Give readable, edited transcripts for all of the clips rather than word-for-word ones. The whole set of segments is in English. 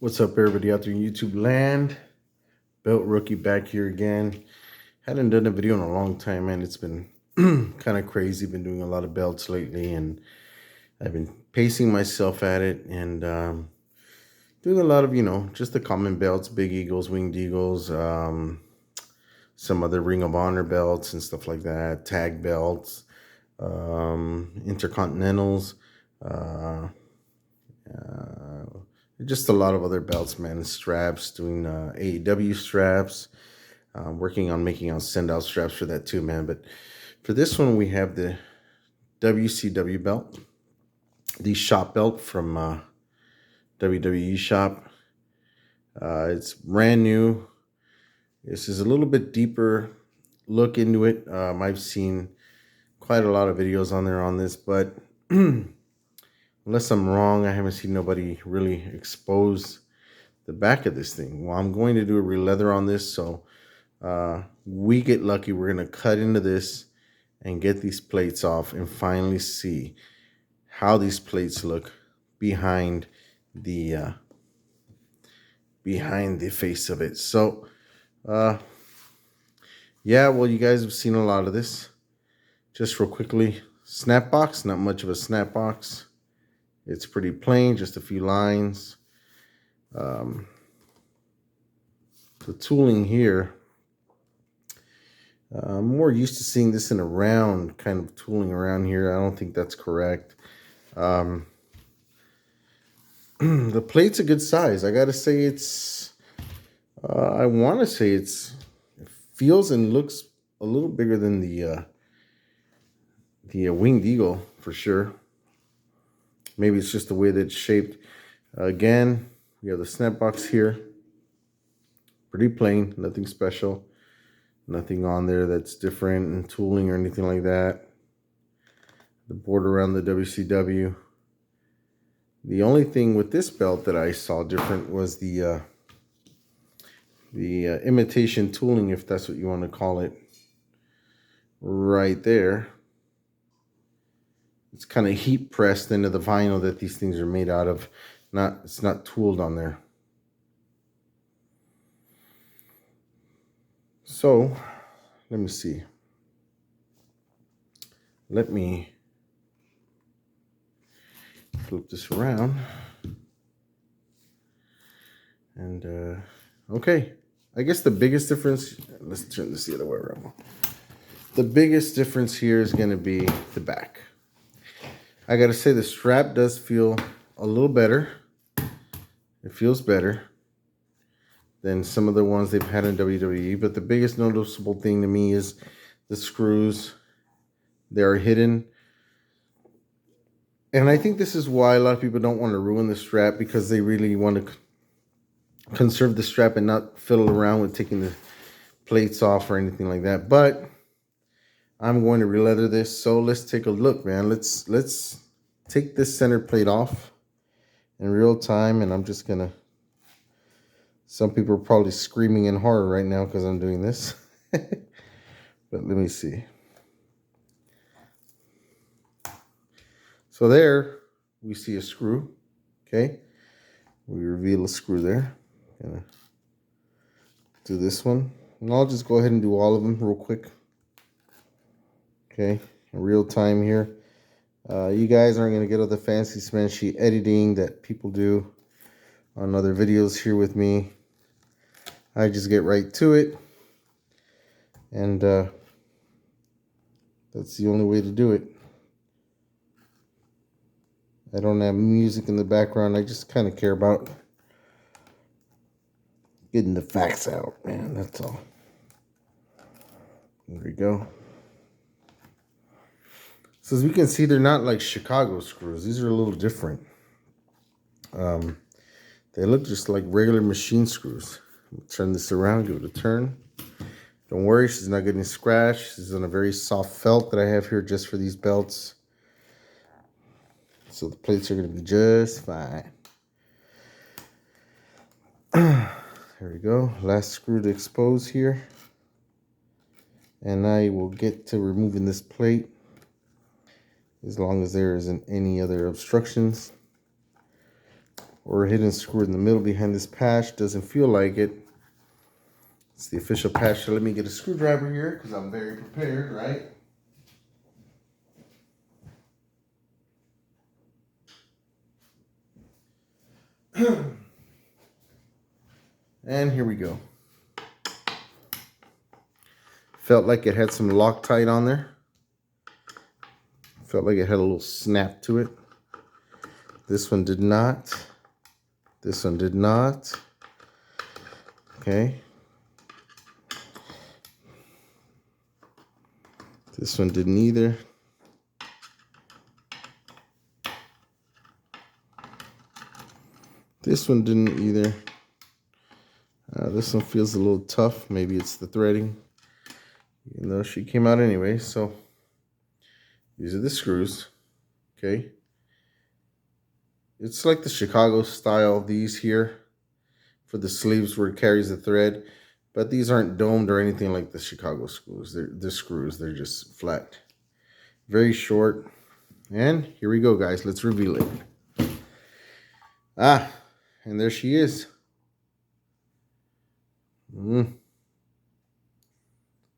What's up, everybody out there in YouTube land? Belt Rookie back here again. Hadn't done a video in a long time, man. It's been kind of crazy. Been doing a lot of belts lately, and I've been pacing myself at it and doing a lot of, just the common belts, Big Eagles, Winged Eagles, some other Ring of Honor belts and stuff like that, tag belts, Intercontinentals, uh, just a lot of other belts, man. Straps, doing AEW straps. Working on making out send out straps for that too, man. But for this one, we have the WCW belt, the shop belt from WWE Shop. It's brand new. This is a little bit deeper look into it. I've seen quite a lot of videos on there on this, but unless I'm wrong, I haven't seen nobody really expose the back of this thing. Well, I'm going to do a re-leather on this, so we get lucky. We're going to cut into this and get these plates off and finally see how these plates look behind the face of it. So yeah, well, you guys have seen a lot of this. Just real quickly, snap box, not much of a snap box. It's pretty plain, just a few lines. The tooling here, I'm more used to seeing this in a round kind of tooling around here. I don't think that's correct. The plate's a good size. I gotta say I want to say it feels and looks a little bigger than the Winged Eagle for sure. Maybe it's just the way that it's shaped. Again, we have the snap box here. Pretty plain, nothing special. Nothing on there that's different in tooling or anything like that. The border around the WCW. The only thing with this belt that I saw different was the imitation tooling, if that's what you want to call it, right there. It's kind of heat pressed into the vinyl that these things are made out of. It's not tooled on there. So let me see. Let me flip this around. And okay, I guess the biggest difference, let's turn this the other way around. The biggest difference here is going to be the back. I got to say the strap does feel a little better. It feels better than some of the ones they've had in WWE. But the biggest noticeable thing to me is the screws. They are hidden. And I think this is why a lot of people don't want to ruin the strap, because they really want to conserve the strap and not fiddle around with taking the plates off or anything like that. But I'm going to re-leather this, so let's take a look, man. Let's take this center plate off in real time, and I'm just gonna. Some people are probably screaming in horror right now because I'm doing this, but let me see. So there we see a screw. Okay, we reveal a screw there. Gonna do this one, and I'll just go ahead and do all of them real quick. Okay, in real time here. You guys aren't going to get all the fancy smanchy editing that people do on other videos here with me. I just get right to it. And that's the only way to do it. I don't have music in the background. I just kind of care about getting the facts out, man. That's all. There we go. So as we can see, they're not like Chicago screws. These are a little different. They look just like regular machine screws. Turn this around, give it a turn. Don't worry, she's not getting scratched. This is on a very soft felt that I have here just for these belts. So the plates are going to be just fine. There we go. Last screw to expose here. And I will get to removing this plate as long as there isn't any other obstructions or a hidden screw in the middle behind this patch. Doesn't feel like it. It's the official patch. So let me get a screwdriver here because I'm very prepared, right? And here we go. Felt like it had some Loctite on there. Felt like it had a little snap to it. This one did not. This one did not. Okay. This one didn't either. This one didn't either. This one feels a little tough. Maybe it's the threading. You know, she came out anyway, so these are the screws. Okay. It's like the Chicago style, these here, for the sleeves where it carries the thread. But these aren't domed or anything like the Chicago screws. They're screws. They're just flat. Very short. And here we go, guys. Let's reveal it. Ah, and there she is.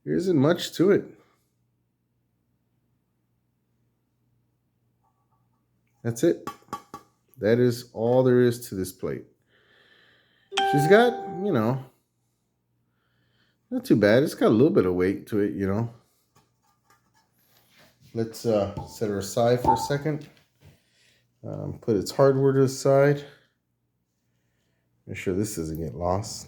There isn't much to it. That's it. That is all there is to this plate. She's got, you know, not too bad. It's got a little bit of weight to it, you know. Let's set her aside for a second. Put its hardware to the side. Make sure this doesn't get lost.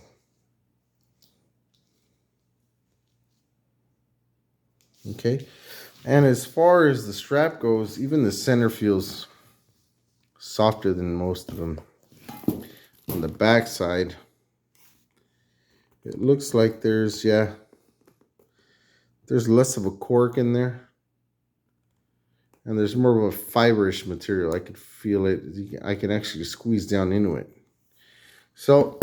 Okay. And as far as the strap goes, even the center feels softer than most of them. On the back side, it looks like there's less of a cork in there. And there's more of a fiberish material. I could feel it. I can actually squeeze down into it. So,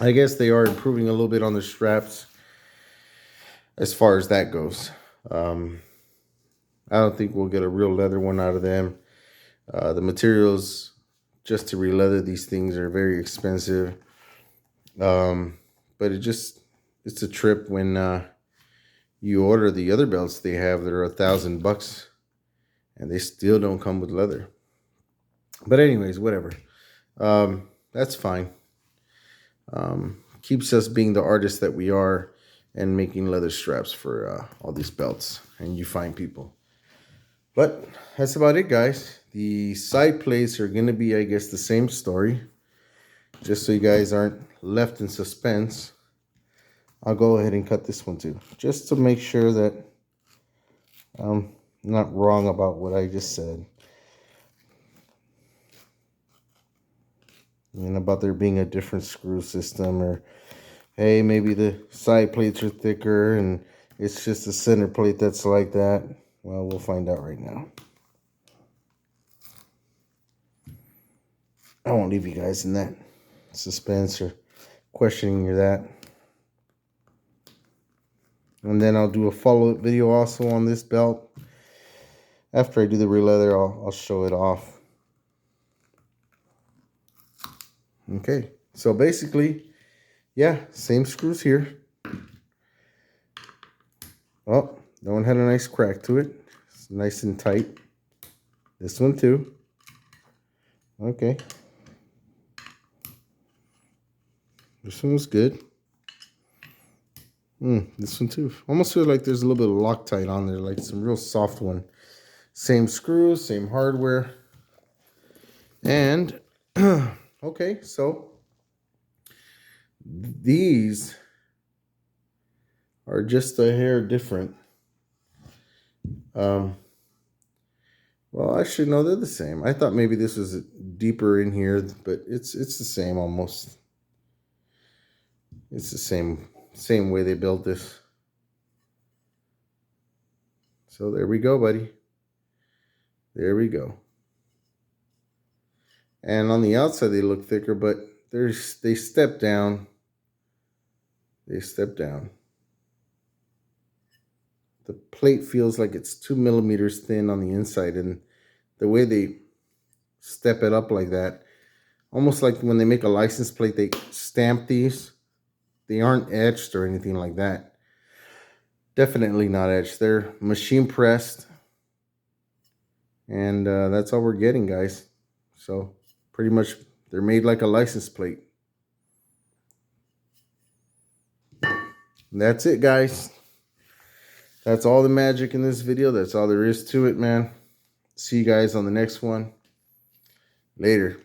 I guess they are improving a little bit on the straps as far as that goes. I don't think we'll get a real leather one out of them. The materials just to re-leather these things are very expensive. But it's a trip when you order the other belts they have that are $1,000 and they still don't come with leather. But anyways, whatever. That's fine. Keeps us being the artists that we are and making leather straps for all these belts and you fine people. But that's about it, guys. The side plates are going to be, I guess, the same story. Just so you guys aren't left in suspense, I'll go ahead and cut this one too. Just to make sure that I'm not wrong about what I just said. And about there being a different screw system, or hey, maybe the side plates are thicker and it's just the center plate that's like that. Well, we'll find out right now. I won't leave you guys in that suspense or questioning that. And then I'll do a follow-up video also on this belt. After I do the re-leather, I'll show it off. Okay, so basically, yeah, same screws here. Oh, that one had a nice crack to it. It's nice and tight. This one too. Okay. This one was good. This one too. Almost feel like there's a little bit of Loctite on there, like some real soft one. Same screws, same hardware. And, okay, so these are just a hair different. Well, actually, no, they're the same. I thought maybe this was deeper in here, but it's the same almost. It's the same way they built this. So there we go, buddy. There we go. And on the outside they look thicker, but they step down. They step down. The plate feels like it's 2 millimeters thin on the inside, and the way they step it up like that, almost like when they make a license plate, they stamp these. They aren't etched or anything like that. Definitely not etched. They're machine pressed. And that's all we're getting, guys. So pretty much they're made like a license plate. And that's it, guys. That's all the magic in this video. That's all there is to it, man. See you guys on the next one. Later.